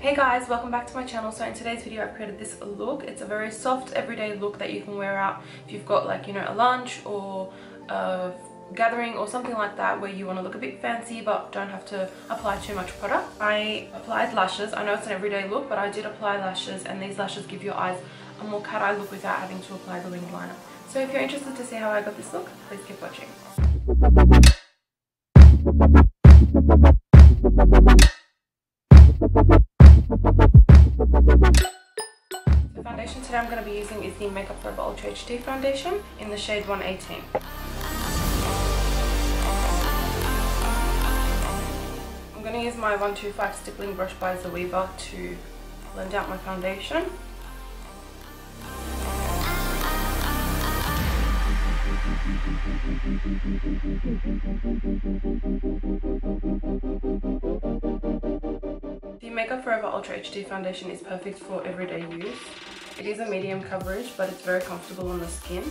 Hey guys, welcome back to my channel. So in today's video I've created this look. It's a very soft everyday look that you can wear out if you've got like, you know, a lunch or a gathering or something like that where you want to look a bit fancy but don't have to apply too much product. I applied lashes. I know it's an everyday look, but I did apply lashes, and these lashes give your eyes a more cat eye look without having to apply the winged liner. So if you're interested to see how I got this look, please keep watching. The foundation today I'm going to be using is the Makeup Forever Ultra HD foundation in the shade 118. I'm going to use my 125 stippling brush by Zoeva to blend out my foundation. The Makeup Forever Ultra HD foundation is perfect for everyday use. It is a medium coverage, but it's very comfortable on the skin,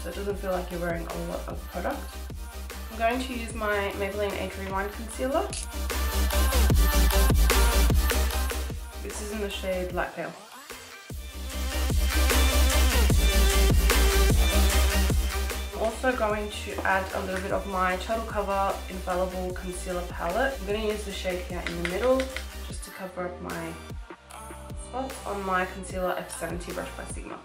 so it doesn't feel like you're wearing a lot of product. I'm going to use my Maybelline Age Rewind Concealer. This is in the shade Light Pale. I'm also going to add a little bit of my Total Cover Infallible Concealer Palette. I'm going to use the shade here in the middle just to cover up my spots on my Concealer F70 brush by Sigma.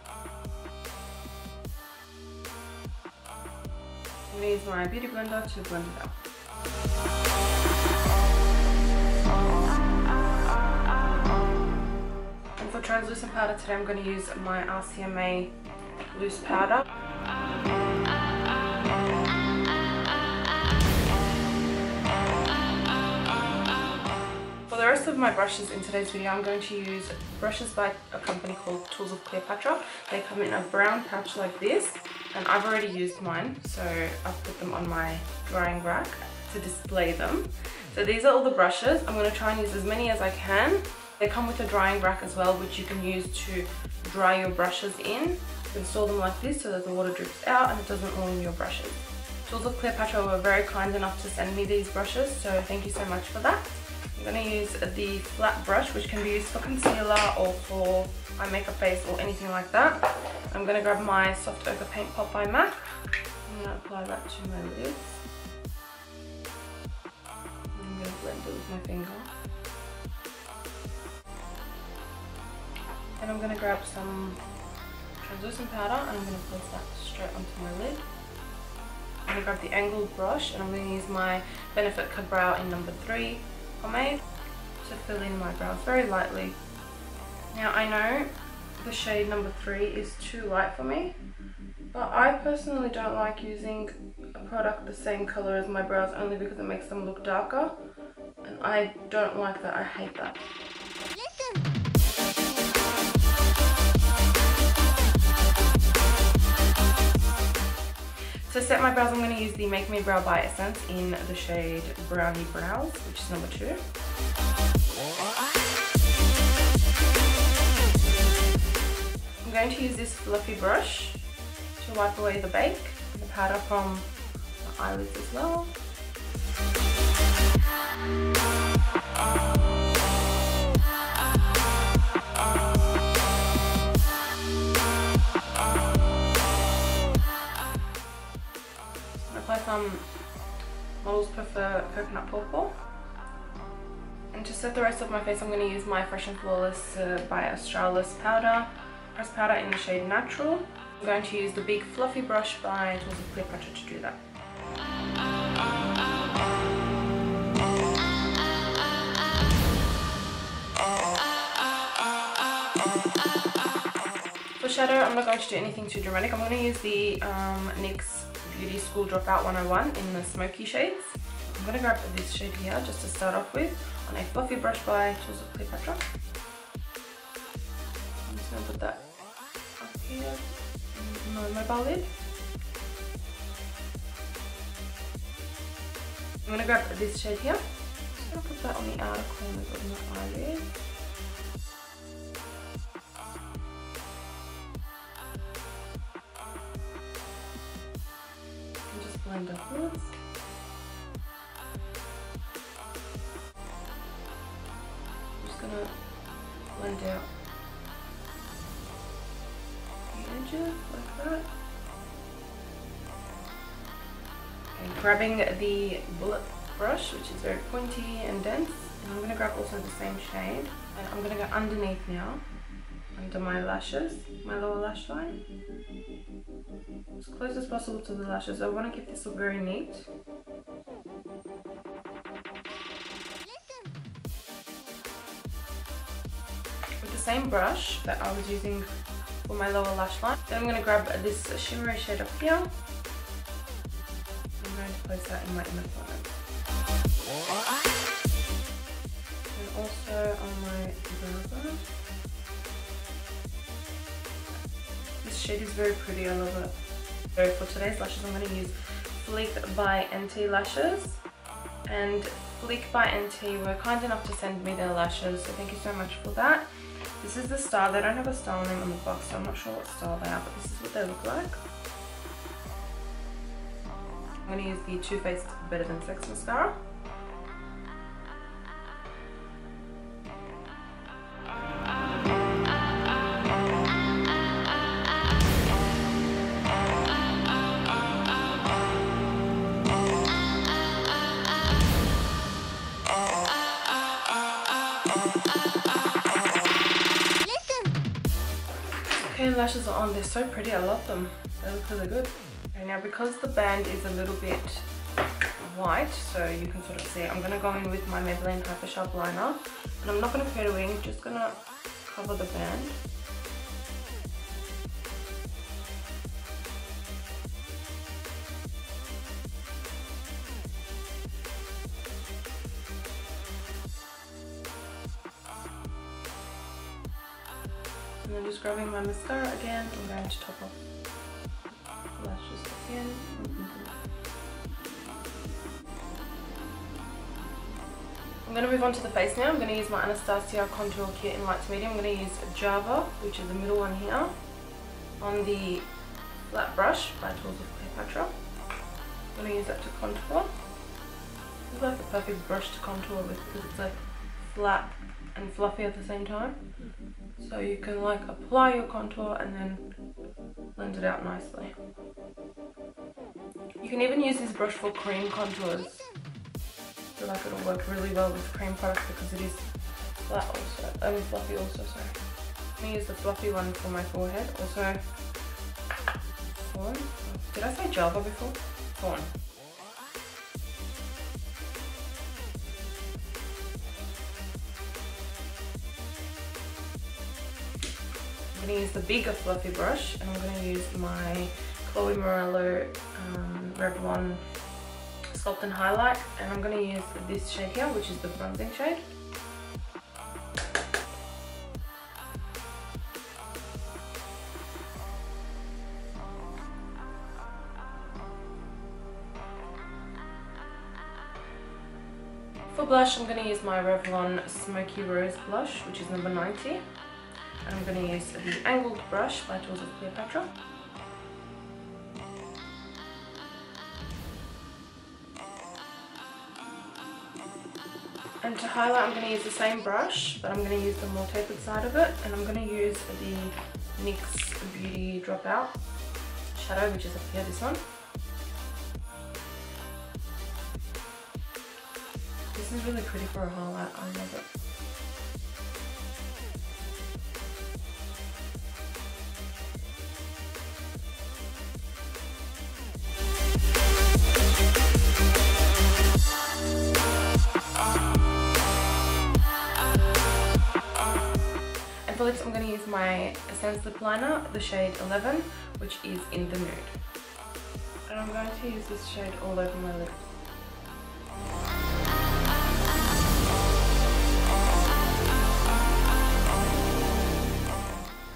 I'm going to use my Beauty Blender to blend it out. And for translucent powder today I'm going to use my RCMA loose powder. For the rest of my brushes in today's video, I'm going to use brushes by a company called Tools of Cleopatra. They come in a brown pouch like this, and I've already used mine, so I've put them on my drying rack to display them. So these are all the brushes. I'm going to try and use as many as I can. They come with a drying rack as well, which you can use to dry your brushes in. You can store them like this so that the water drips out and it doesn't ruin your brushes. Tools of Cleopatra were very kind enough to send me these brushes, so thank you so much for that. I'm going to use the flat brush, which can be used for concealer or for my makeup base or anything like that. I'm going to grab my Soft Ochre Paint Pot by MAC. I'm going to apply that to my lids. I'm going to blend it with my finger. And I'm going to grab some translucent powder and I'm going to place that straight onto my lid. I'm going to grab the angled brush and I'm going to use my Benefit Ka-Brow in number 3 pomade to fill in my brows very lightly. Now I know the shade number 3 is too light for me, but I personally don't like using a product the same color as my brows only because it makes them look darker, and I don't like that. I hate that. To set my brows, I'm going to use the Make Me Brow by Essence in the shade Brownie Brows, which is number 2. I'm going to use this fluffy brush to wipe away the bake and the powder from the eyelids as well. Apply some Models Prefer Coconut Purple. And to set the rest of my face, I'm going to use my Fresh and Flawless by Australis powder, pressed powder in the shade Natural. I'm going to use the big fluffy brush by Tools of Cleopatra to do that. For shadow, I'm not going to do anything too dramatic. I'm going to use the NYX Beauty School Dropout 101 in the smoky shades. I'm going to grab this shade here just to start off with on a fluffy brush by Tools of Cleopatra. I'm just going to put that up here in my mobile lid. I'm going to grab this shade here. I'm just going to put that on the outer corners of my eyelid. Blend upwards. gonna blend out the edges like that. Okay, grabbing the bullet brush, which is very pointy and dense, and I'm gonna grab also the same shade, and I'm gonna go underneath now, under my lashes, my lower lash line, as close as possible to the lashes. I want to keep this look very neat. With the same brush that I was using for my lower lash line, then I'm going to grab this shimmery shade up here. I'm going to place that in my inner corner. And also on my brow bone. This shade is very pretty, I love it. So for today's lashes, I'm going to use Flick by NT Lashes. And Flick by NT were kind enough to send me their lashes, so thank you so much for that. This is the style. They don't have a style name on the box, so I'm not sure what style they are, but this is what they look like. I'm going to use the Too Faced Better Than Sex mascara. Okay, lashes are on. They're so pretty. I love them. They look really good. Okay, now because the band is a little bit white, so you can sort of see it, I'm going to go in with my Maybelline Hyper Sharp Liner. And I'm not going to create a wing, just going to cover the band. And then just grabbing my mascara again, I'm going to top off the lashes again. I'm going to move on to the face now. I'm going to use my Anastasia Contour Kit in light to medium. I'm going to use Zoeva, which is the middle one here, on the flat brush by Tools of Cleopatra. I'm going to use that to contour. This is like the perfect brush to contour with because it's like flat and fluffy at the same time. So you can like apply your contour and then blend it out nicely. You can even use this brush for cream contours. I feel like it'll work really well with cream products because it is flat also, fluffy also, sorry. I'm going to use the fluffy one for my forehead. Also, Fawn. Did I say Zoeva before? Fawn. I'm going to use the bigger fluffy brush, and I'm going to use my ChloeMorello Revlon Sculpt and Highlight, and I'm going to use this shade here, which is the bronzing shade. For blush, I'm going to use my Revlon Smoky Rose Blush, which is number 90. And I'm going to use the angled brush by Tools of Cleopatra. And to highlight, I'm going to use the same brush, but I'm going to use the more tapered side of it. And I'm going to use the NYX Beauty Dropout shadow, which is up here, this one. This is really pretty for a highlight. I love it. And for lips, I'm going to use my Essence Lip Liner, the shade 11, which is in the nude. And I'm going to use this shade all over my lips.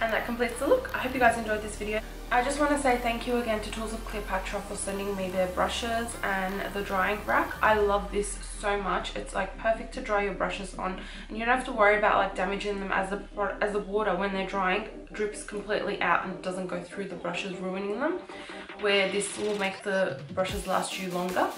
And that completes the look. I hope you guys enjoyed this video. I just want to say thank you again to Tools of Cleopatra for sending me their brushes and the drying rack. I love this so much. It's like perfect to dry your brushes on, and you don't have to worry about like damaging them as the water when they're drying drips completely out and doesn't go through the brushes, ruining them, where this will make the brushes last you longer.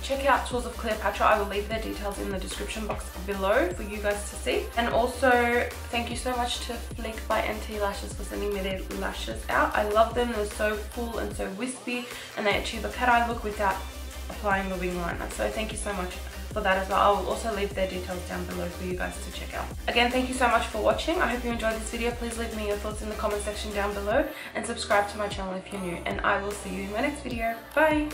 check out Tools of Cleopatra. I will leave their details in the description box below for you guys to see. And also thank you so much to Flick by NT Lashes for sending me their lashes out. I love them. They're so full and so wispy, and they achieve a cat eye look without applying the wing liner. So thank you so much for that as well. I will also leave their details down below for you guys to check out. Again, thank you so much for watching. I hope you enjoyed this video. Please leave me your thoughts in the comment section down below, and subscribe to my channel if you're new, and I will see you in my next video. Bye!